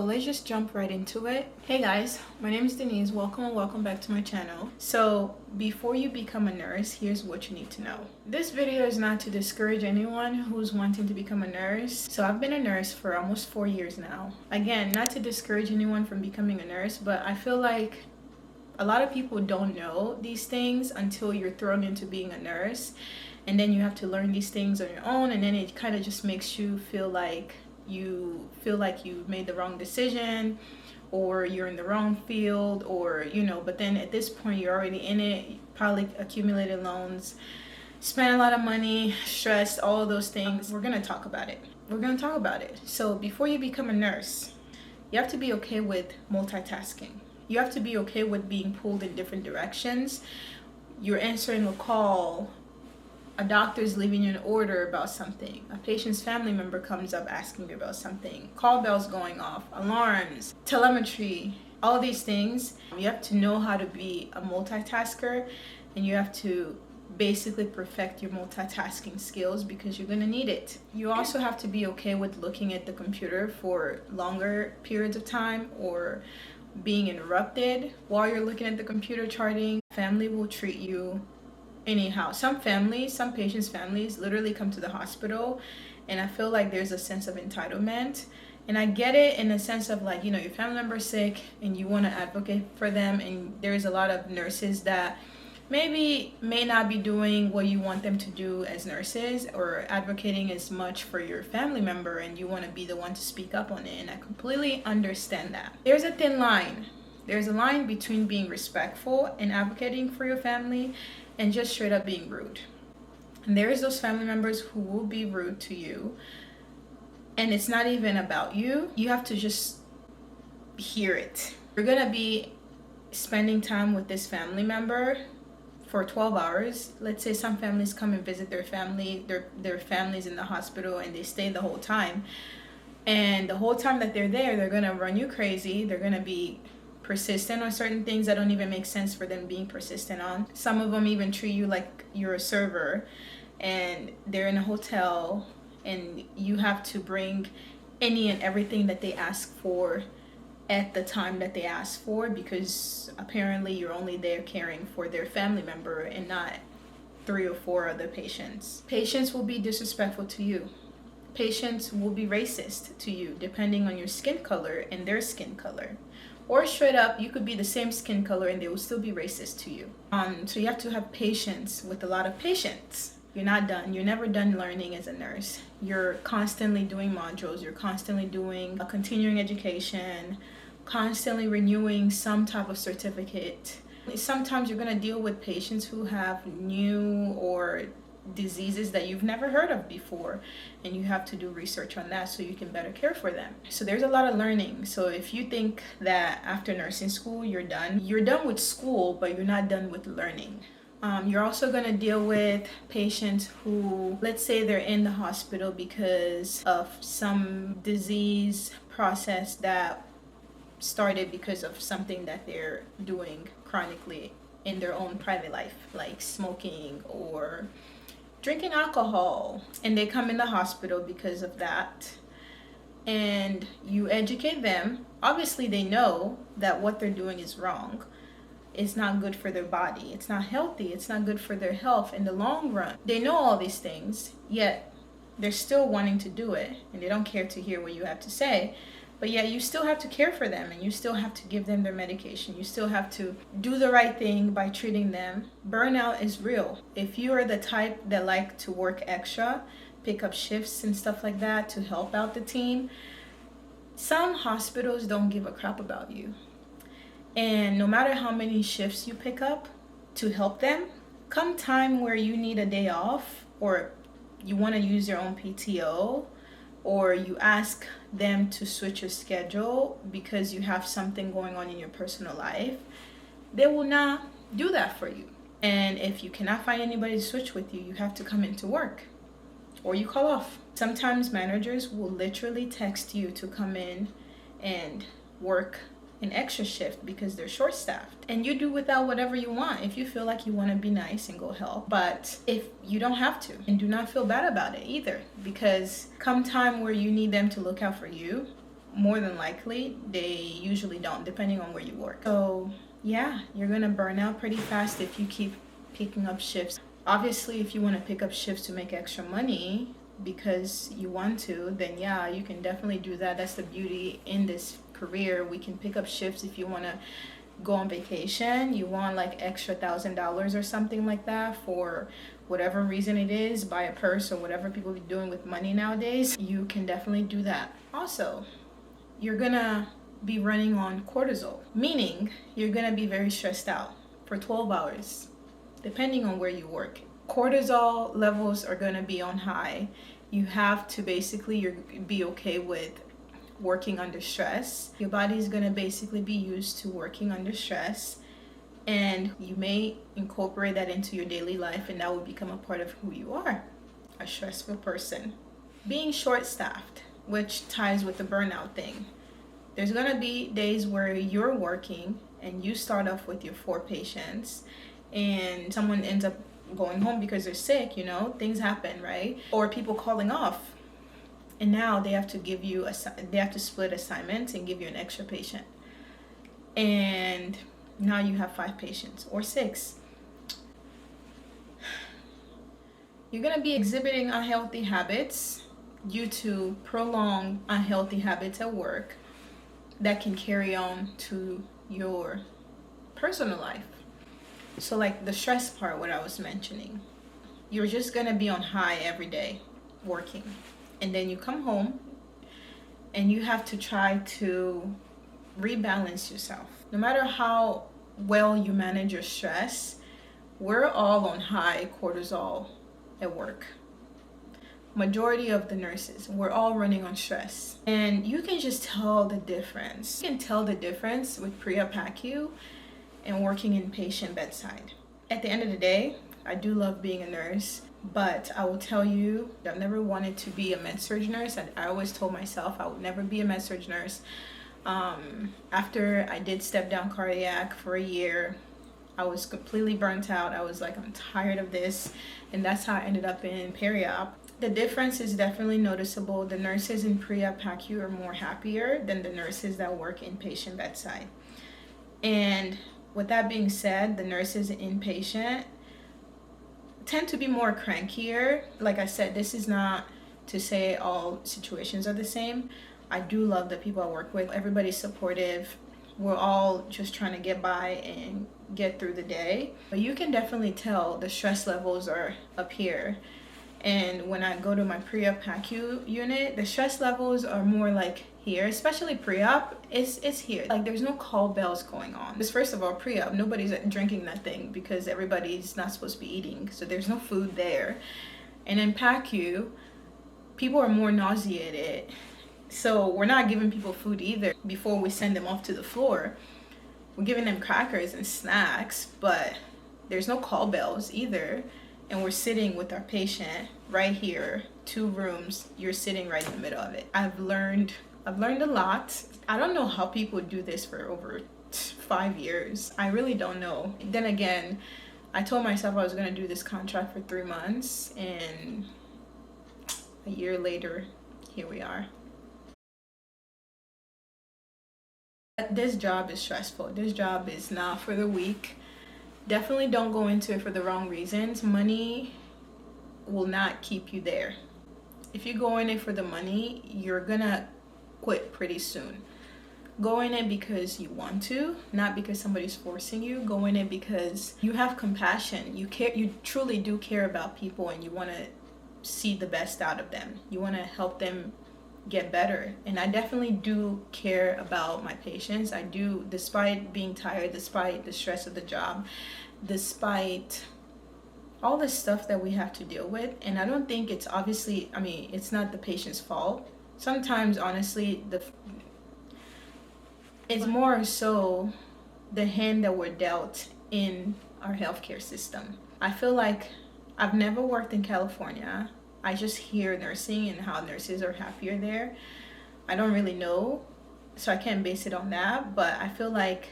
Let's just jump right into it. Hey guys, my name is Denise. Welcome and welcome back to my channel. So before you become a nurse, here's what you need to know. This video is not to discourage anyone who's wanting to become a nurse. So I've been a nurse for almost 4 years now. Again, not to discourage anyone from becoming a nurse, but I feel like a lot of people don't know these things until you're thrown into being a nurse. And then you have to learn these things on your own, and then it kind of just makes you feel like you made the wrong decision, or you're in the wrong field, or but then at this point you're already in it. You probably accumulated loans, spent a lot of money, stressed, all of those things. We're gonna talk about it. So before you become a nurse, you have to be okay with multitasking. You have to be okay with being pulled in different directions. You're answering a call, a doctor's leaving you an order about something, a patient's family member comes up asking you about something, call bells going off, alarms, telemetry, all these things. You have to know how to be a multitasker, and you have to basically perfect your multitasking skills because you're going to need it. You also have to be okay with looking at the computer for longer periods of time, or being interrupted while you're looking at the computer charting. Family will treat you anyhow. Some patients' families literally come to the hospital, and I feel like there's a sense of entitlement. And I get it in the sense of like, your family member's sick and you want to advocate for them, and there's a lot of nurses that may not be doing what you want them to do as nurses, or advocating as much for your family member, and you want to be the one to speak up on it. And I completely understand that. There's a thin line. There's a line between being respectful and advocating for your family and just straight up being rude. And there's those family members who will be rude to you, and it's not even about you. You have to just hear it. You're gonna be spending time with this family member for 12 hours. Let's say some families come and visit their family, their families in the hospital, and they stay the whole time. And the whole time that they're there, they're gonna run you crazy. They're gonna be persistent on certain things that don't even make sense for them being persistent on. Some of them even treat you like you're a server, and they're in a hotel, and you have to bring any and everything that they ask for at the time that they ask for, because apparently you're only there caring for their family member and not 3 or 4 other patients. Patients will be disrespectful to you. Patients will be racist to you depending on your skin color and their skin color. Or straight up, you could be the same skin color and they will still be racist to you. So you have to have patience with a lot of patients. You're not done. You're never done learning as a nurse. You're constantly doing modules. You're constantly doing a continuing education, constantly renewing some type of certificate. Sometimes you're going to deal with patients who have new or diseases that you've never heard of before, and you have to do research on that so you can better care for them. So there's a lot of learning. So if you think that after nursing school you're done with school, but you're not done with learning. You're also going to deal with patients who, let's say they're in the hospital because of some disease process that started because of something that they're doing chronically in their own private life, like smoking or drinking alcohol, and they come in the hospital because of that. And you educate them. Obviously they know that what they're doing is wrong. It's not good for their body. It's not healthy. It's not good for their health in the long run. They know all these things, yet they're still wanting to do it, and they don't care to hear what you have to say. But yet you still have to care for them, and you still have to give them their medication. You still have to do the right thing by treating them. Burnout is real. If you are the type that like to work extra, pick up shifts and stuff like that to help out the team, some hospitals don't give a crap about you. And no matter how many shifts you pick up to help them, come time where you need a day off, or you want to use your own PTO, or you ask them to switch your schedule because you have something going on in your personal life, they will not do that for you. And if you cannot find anybody to switch with you, you have to come into work, or you call off. Sometimes managers will literally text you to come in and work an extra shift because they're short-staffed, and you do without whatever you want if you feel like you want to be nice and go help. But if you don't have to, and do not feel bad about it either, because come time where you need them to look out for you, more than likely they usually don't, depending on where you work. So yeah, you're gonna burn out pretty fast if you keep picking up shifts. Obviously, if you want to pick up shifts to make extra money because you want to, then yeah, you can definitely do that. That's the beauty in this career. We can pick up shifts if you want to go on vacation, you want like extra $1,000 or something like that for whatever reason it is, buy a purse or whatever people be doing with money nowadays, you can definitely do that. Also, you're gonna be running on cortisol, meaning you're gonna be very stressed out for 12 hours, depending on where you work. Cortisol levels are gonna be on high. You have to basically be okay with working under stress. Your body is going to basically be used to working under stress, and you may incorporate that into your daily life, and that will become a part of who you are, a stressful person. Being short-staffed, which ties with the burnout thing. There's going to be days where you're working and you start off with your 4 patients and someone ends up going home because they're sick, you know, things happen, right? Or people calling off. And now they have to give you they have to split assignments and give you an extra patient. And now you have 5 patients or 6. You're going to be exhibiting unhealthy habits due to prolonged unhealthy habits at work that can carry on to your personal life. So like the stress part, what I was mentioning, you're just going to be on high every day working. And then you come home and you have to try to rebalance yourself. No matter how well you manage your stress, we're all on high cortisol at work. Majority of the nurses, we're all running on stress. And you can just tell the difference. You can tell the difference with pre-op PACU and working in patient bedside. At the end of the day, I do love being a nurse. But I will tell you, I've never wanted to be a med-surg nurse. I always told myself I would never be a med-surg nurse. After I did step down cardiac for a year, I was completely burnt out. I was like, I'm tired of this. And that's how I ended up in peri-op. The difference is definitely noticeable. The nurses in pre-op PACU are more happier than the nurses that work in patient bedside. And with that being said, the nurses inpatient tend to be more crankier. Like I said, this is not to say all situations are the same. I do love the people I work with. Everybody's supportive. We're all just trying to get by and get through the day. But you can definitely tell the stress levels are up here. And when I go to my pre-op PACU unit, the stress levels are more like here, especially pre-op, it's here. Like there's no call bells going on. Because first of all, pre-op, nobody's drinking nothing because everybody's not supposed to be eating. So there's no food there. And in PACU, people are more nauseated. So we're not giving people food either before we send them off to the floor. We're giving them crackers and snacks, but there's no call bells either. And we're sitting with our patient right here, 2 rooms. You're sitting right in the middle of it. I've learned a lot. I don't know how people do this for over 5 years. I really don't know. Then again, I told myself I was going to do this contract for 3 months, and a year later, here we are. This job is stressful. This job is not for the weak. Definitely don't go into it for the wrong reasons. Money will not keep you there. If you go in it for the money, you're gonna quit pretty soon. Go in it because you want to, not because somebody's forcing you. Go in it because you have compassion. You care. You truly do care about people, and you want to see the best out of them. You want to help them get better. And I definitely do care about my patients. I do, despite being tired, despite the stress of the job, despite all the stuff that we have to deal with. And I don't think it's obviously, I mean, it's not the patient's fault. Sometimes, honestly, it's more so the hand that we're dealt in our healthcare system. I feel like I've never worked in California. I just hear nursing and how nurses are happier there. I don't really know, so I can't base it on that. But I feel like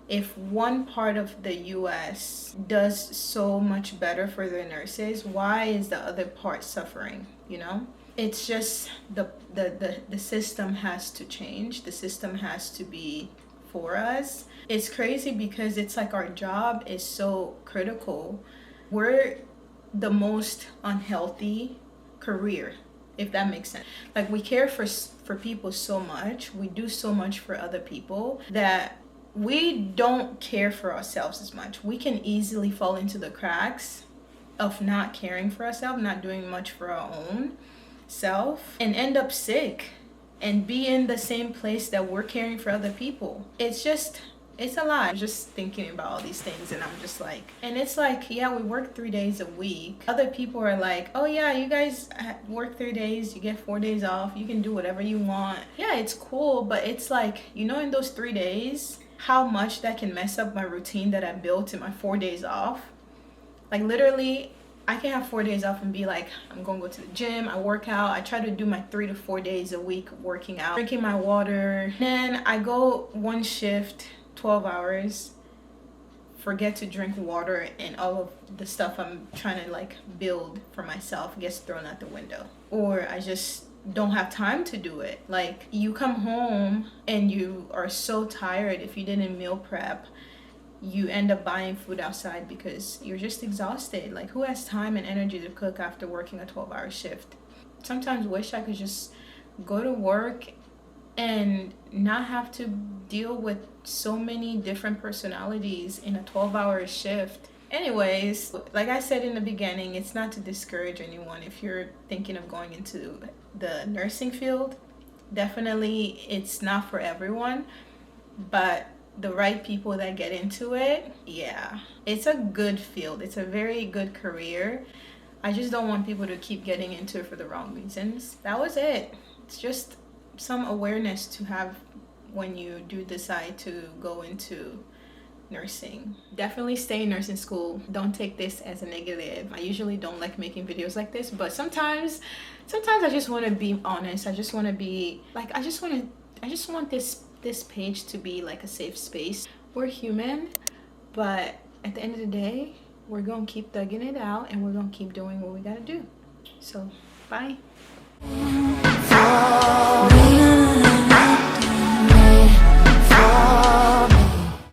if one part of the US does so much better for their nurses, why is the other part suffering, you know? It's just the system has to change. The system has to be for us. It's crazy because it's like our job is so critical. We're the most unhealthy career, if that makes sense. Like, we care for people so much, we do so much for other people, that we don't care for ourselves as much. We can easily fall into the cracks of not caring for ourselves, not doing much for our own self, and end up sick and be in the same place that we're caring for other people. It's a lot. I'm just thinking about all these things, and I'm just like, and it's like, yeah, we work 3 days a week. Other people are like, oh yeah, you guys work 3 days, you get 4 days off, you can do whatever you want. Yeah, it's cool, but it's like, you know, in those 3 days, how much that can mess up my routine that I built in my 4 days off. Like, literally, I can have 4 days off and be like, I'm gonna go to the gym, I work out, I try to do my 3 to 4 days a week working out, drinking my water. Then I go one shift, 12 hours, forget to drink water, and all of the stuff I'm trying to like build for myself gets thrown out the window. Or I just don't have time to do it. Like, you come home and you are so tired. If you didn't meal prep, you end up buying food outside because you're just exhausted. Like, who has time and energy to cook after working a 12-hour shift? Sometimes wish I could just go to work and not have to deal with so many different personalities in a 12-hour shift. Anyways, like I said in the beginning, it's not to discourage anyone. If you're thinking of going into the nursing field, definitely it's not for everyone, but the right people that get into it, yeah, it's a good field. It's a very good career. I just don't want people to keep getting into it for the wrong reasons. That was it. It's just some awareness to have when you do decide to go into nursing. Definitely stay in nursing school. Don't take this as a negative. I usually don't like making videos like this, but sometimes I just want to be honest. I just want to be like, I just want this page to be like a safe space. We're human, but at the end of the day, we're gonna keep thugging it out, and we're gonna keep doing what we gotta do. So bye.